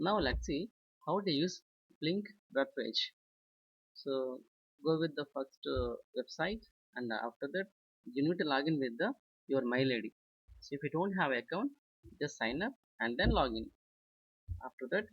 Now let's see how to use Blynk web page. So go with the first website, and after that you need to log in with the your mail ID. So if you don't have account, just sign up and then log in. After that,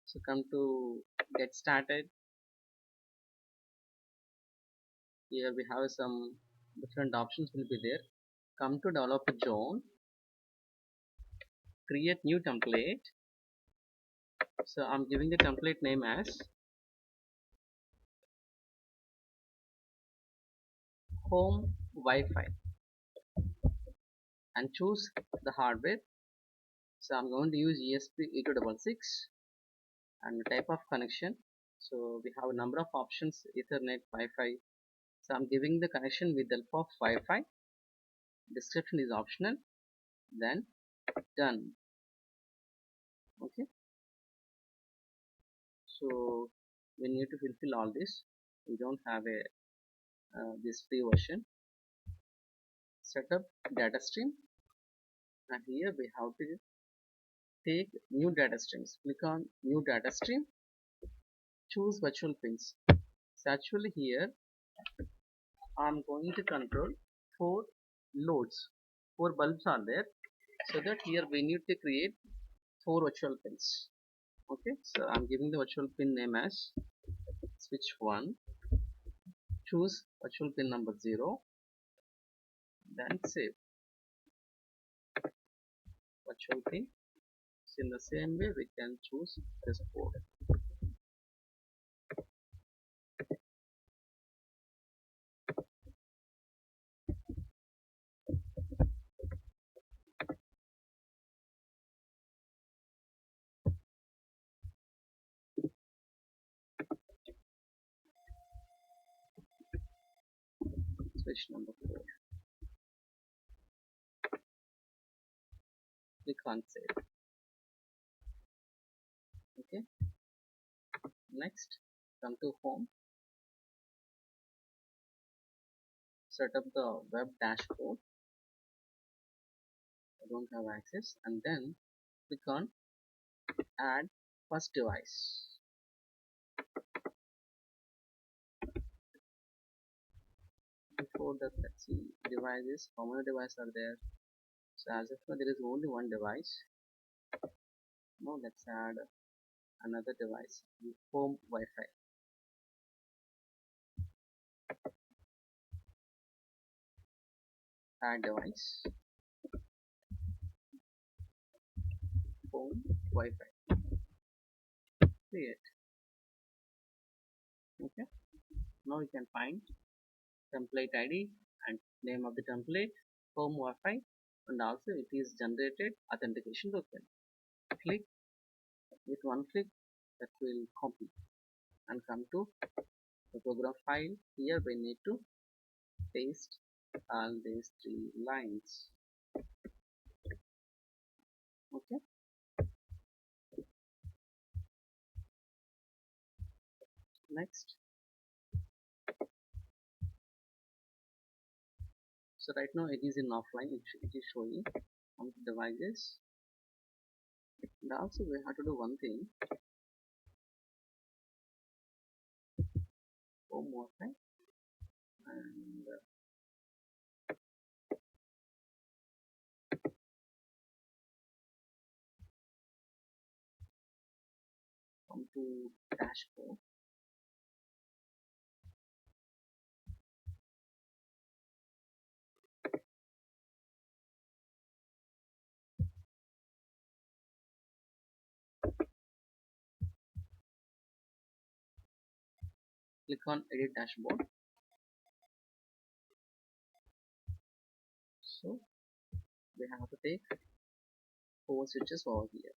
so come to get started. Here we have some different options will be there. Come to developer zone, create new template. So I'm giving the template name as home Wi-Fi and choose the hardware. So I'm going to use ESP8266 and type of connection. So we have a number of options: Ethernet, Wi-Fi. So I'm giving the connection with the help of Wi-Fi. Description is optional. Then done. Okay. So we need to fulfill all this. We don't have a this free version. Set up data stream, and here we have to take new data streams. Click on new data stream. Choose virtual pins. So actually here I'm going to control 4 loads. 4 bulbs are there. So that here we need to create 4 virtual pins. Okay, so I'm giving the virtual pin name as switch 1. Choose virtual pin number 0. Then save virtual pin. So in the same way we can choose this port. Switch number 4. Click on save. Okay, next come to home. Set up the web dashboard. I don't have access, and then click on add first device. Before that, let's see devices. How many devices are there? So as of now there is only one device. Now let's add another device, home Wi-Fi. Add device, home Wi-Fi. Create. Okay. Now you can find template ID and name of the template, home Wi-Fi, and also it is generated authentication token. Click with one click that will copy and come to the program file. Here we need to paste all these 3 lines. Okay. Next. So right now it is in offline. It is showing on the devices. And also we have to do one thing. Home Wi-Fi and come to dashboard. Click on edit dashboard. So we have to take 4 switches over here.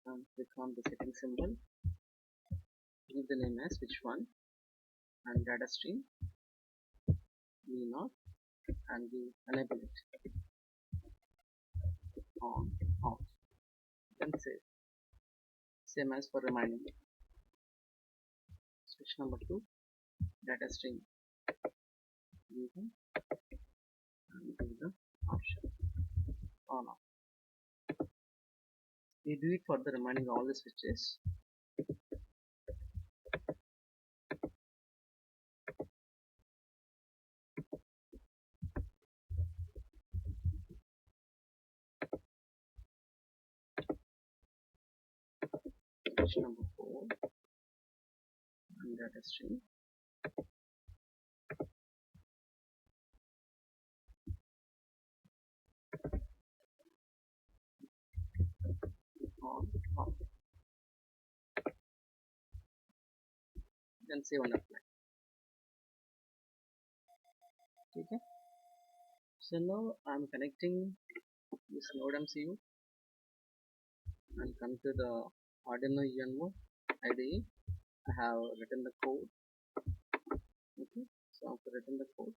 And click on the setting symbol. Give the name as switch 1 and data stream V0 and we enable it on off. Then save. Same as for remaining. Switch number 2 data stream button and give the option on off. We do it for the remaining all the switches. Switch number 4 and data stream on off. Then save and apply. Okay. So now I'm connecting this node MCU and come to the Arduino UNO IDE. I have written the code. Okay. So I've written the code.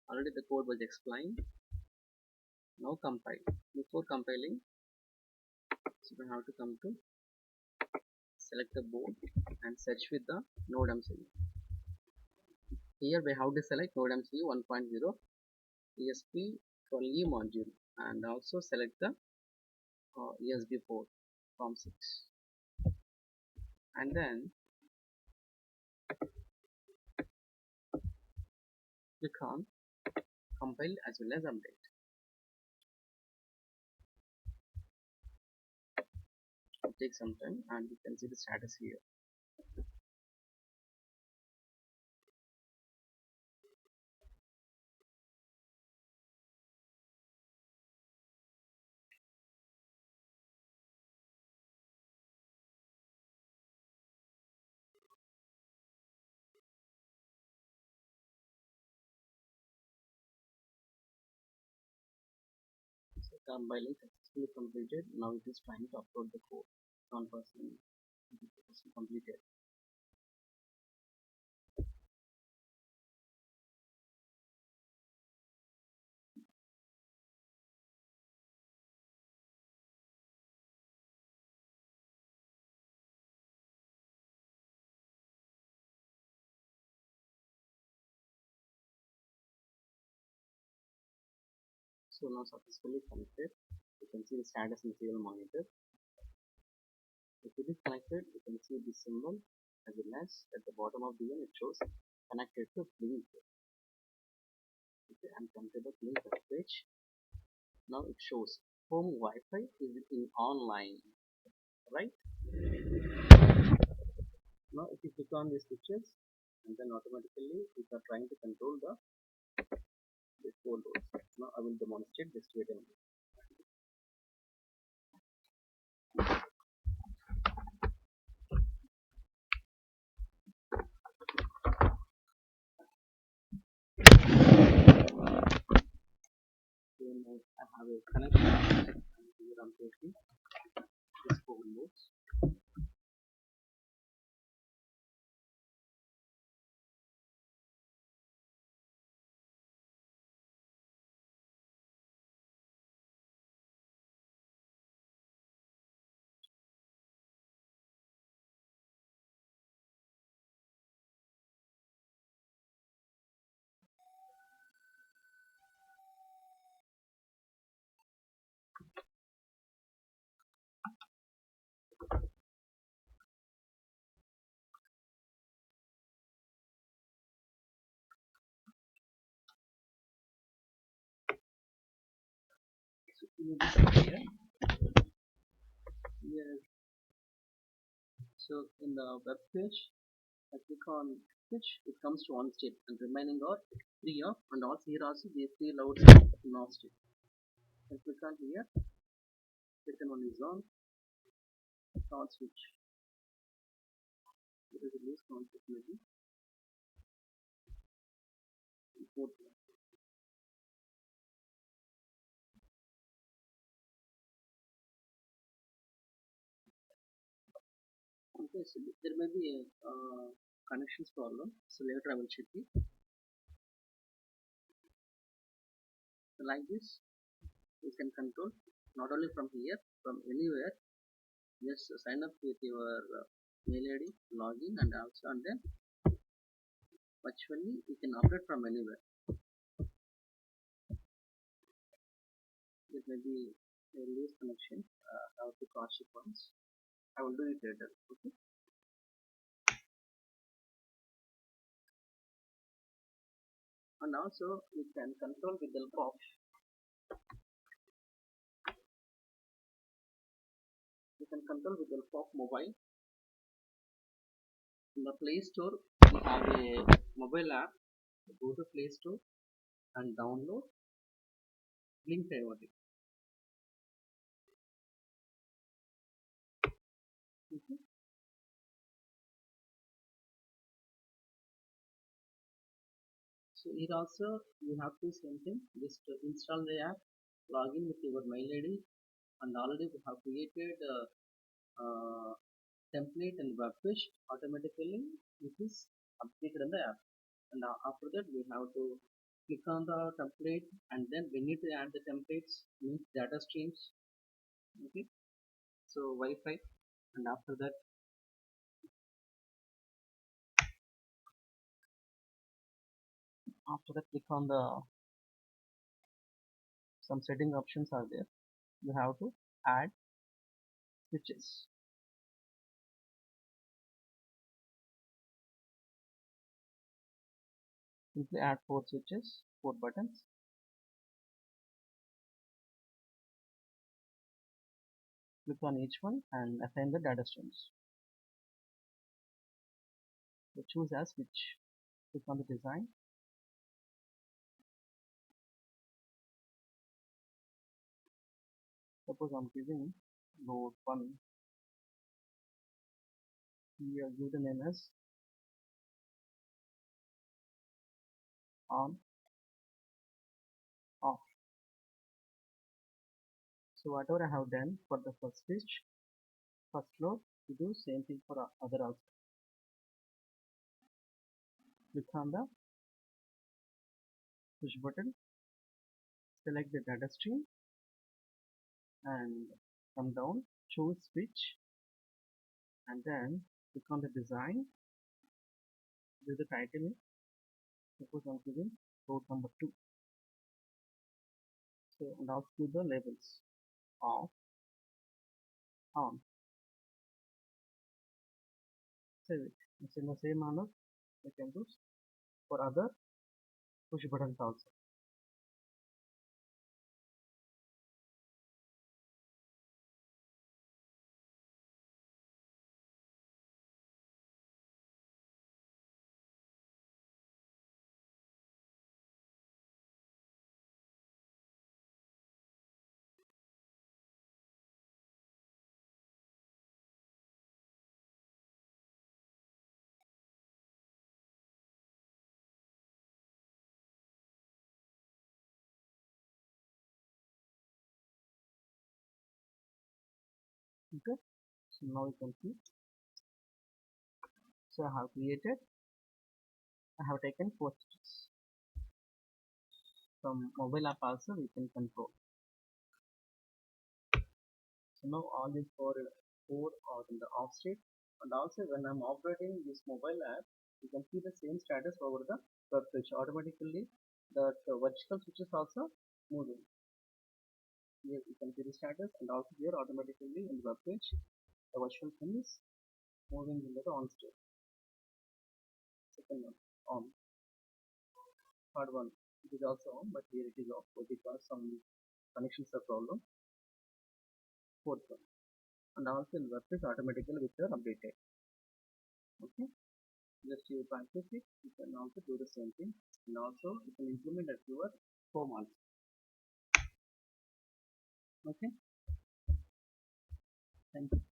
Already the code was explained. Now compile. Before compiling, so we have to come to select the board and search with the node MCU. Here we have to select node MCU 1.0 ESP12E module and also select the USB port from 6 and then click on compile as well as update. It will take some time and you can see the status here. So compiling successfully completed. Now it is trying to upload the code. 1% completed. So now successfully connected. You can see the status in serial monitor. If it is connected, you can see this symbol as well as at the bottom of the end it shows connected to Blynk. Okay, and come to the Blynk web page. Now it shows home Wi-Fi is in online, right? Now if you click on these pictures, and then automatically we are trying to control the 4 loads. Now I will demonstrate. Just wait a minute. Then I have a connection, and here I'm taking this 4 loads. So here, so in the web page, I click on switch, it comes to on state and remaining are 3 off, and also here also these 3 loads in off state. I click on here, second one is on, start switch. It is a loose concept maybe. Fourth one. Okay, so there may be a connections problem, so later I will check it. So like this, you can control not only from here, from anywhere. Just sign up with your mail ID, login, and also and then virtually you can operate from anywhere. maybe a loose connection. How to cross it once. I will do it later. Okay. And also we can control with the help of mobile. In the Play Store, we have a mobile app. Go to Play Store and download Blynk IoT. Okay. So here also you have to same thing. Just install the app, log in with your mail ID, and already we have created uh, template and web page automatically. It is updated in the app, and after that we have to click on the template, and then we need to add the templates means data streams. Okay. So Wi-Fi, and after that click on the some setting options are there. You have to add switches. Simply add four switches, four buttons. Click on each one and assign the data streams. So choose as switch. Click on the design. Suppose I'm giving node 1. Here give the name as on, off. So whatever I have done for the first switch, first floor, we do same thing for other also. Click on the push button, select the data stream, and come down, choose switch, and then click on the design. Give the title. Suppose I'm giving road number 2. So and also give the labels off, on. Save it. It's in the same manner we can do for other push buttons also. Okay. So now you can see. So I have created. I have taken 4 stitches. From mobile app also we can control. So now all these four are in the off state, and also when I'm operating this mobile app, you can see the same status over the web page automatically. The vertical switch is also moving. Here you can see the status, and also here automatically in the web page the virtual thing is moving in the on state. Second one on. Third one it is also on, but here it is off because some connections are problem. Fourth one, and also in web page automatically with your updated. Okay. Just you practice it, you can also do the same thing, and also you can implement at your home also. Okay, thank you.